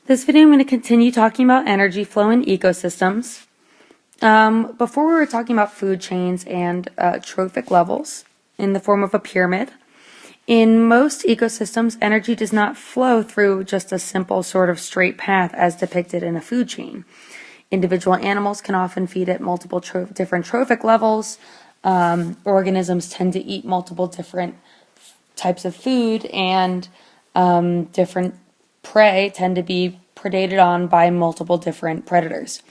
This video I'm going to continue talking about energy flow in ecosystems. Before we were talking about food chains and trophic levels in the form of a pyramid. In most ecosystems, energy does not flow through just a simple sort of straight path as depicted in a food chain. Individual animals can often feed at multiple different trophic levels. Organisms tend to eat multiple different types of food, and different prey tend to be predated on by multiple different predators.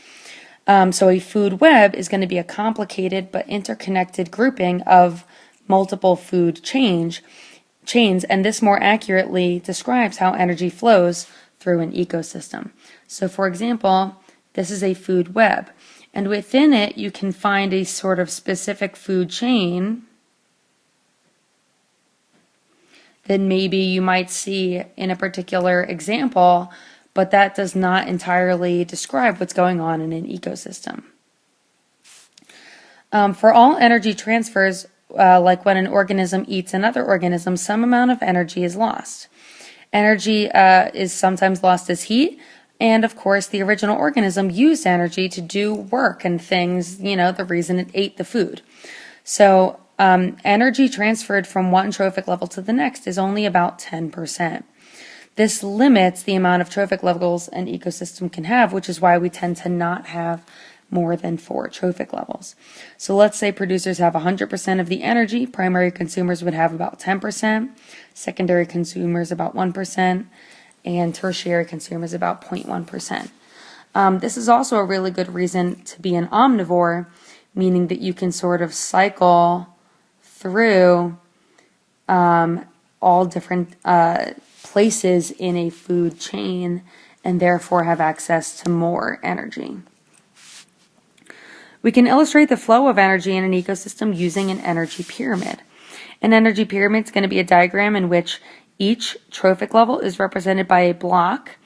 So a food web is going to be a complicated but interconnected grouping of multiple food chains, and this more accurately describes how energy flows through an ecosystem. So for example, this is a food web, and within it you can find a sort of specific food chain that maybe you might see in a particular example, but that does not entirely describe what's going on in an ecosystem. For all energy transfers, like when an organism eats another organism, some amount of energy is lost. Energy is sometimes lost as heat, and of course the original organism used energy to do work and things, the reason it ate the food. So energy transferred from one trophic level to the next is only about 10%. This limits the amount of trophic levels an ecosystem can have, which is why we tend to not have more than 4 trophic levels. So let's say producers have 100% of the energy, primary consumers would have about 10%, secondary consumers about 1%, and tertiary consumers about 0.1%. This is also a really good reason to be an omnivore, meaning that you can sort of cycle through all different places in a food chain and therefore have access to more energy. We can illustrate the flow of energy in an ecosystem using an energy pyramid. An energy pyramid is going to be a diagram in which each trophic level is represented by a block,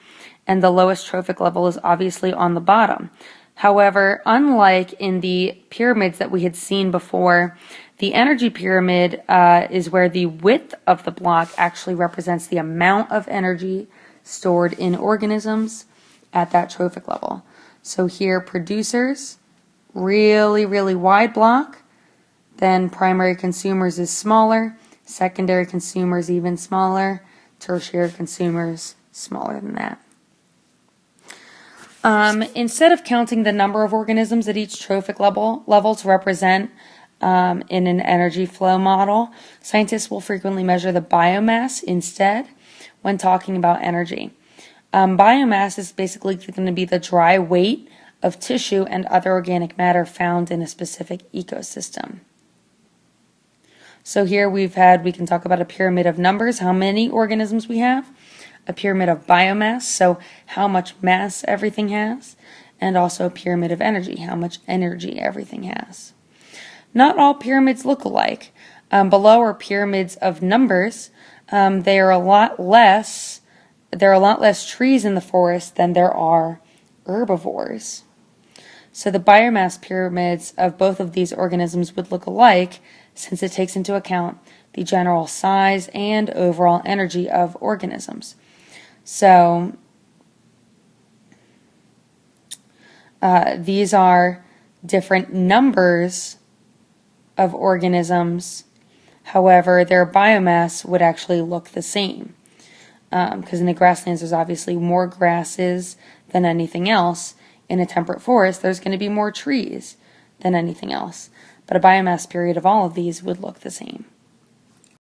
and the lowest trophic level is obviously on the bottom. However, unlike in the pyramids that we had seen before, the energy pyramid is where the width of the block actually represents the amount of energy stored in organisms at that trophic level. So here, producers, really, really wide block, then primary consumers is smaller, secondary consumers even smaller, tertiary consumers smaller than that. Instead of counting the number of organisms at each trophic level to represent in an energy flow model, scientists will frequently measure the biomass instead when talking about energy. Biomass is basically going to be the dry weight of tissue and other organic matter found in a specific ecosystem. So here we can talk about a pyramid of numbers, how many organisms we have, a pyramid of biomass, so how much mass everything has, and also a pyramid of energy, how much energy everything has. Not all pyramids look alike. Below are pyramids of numbers. There are a lot less trees in the forest than there are herbivores. So the biomass pyramids of both of these organisms would look alike, since it takes into account the general size and overall energy of organisms. So these are different numbers of organisms. However, their biomass would actually look the same, because in the grasslands there's obviously more grasses than anything else. In a temperate forest there's going to be more trees than anything else, but a biomass period of all of these would look the same.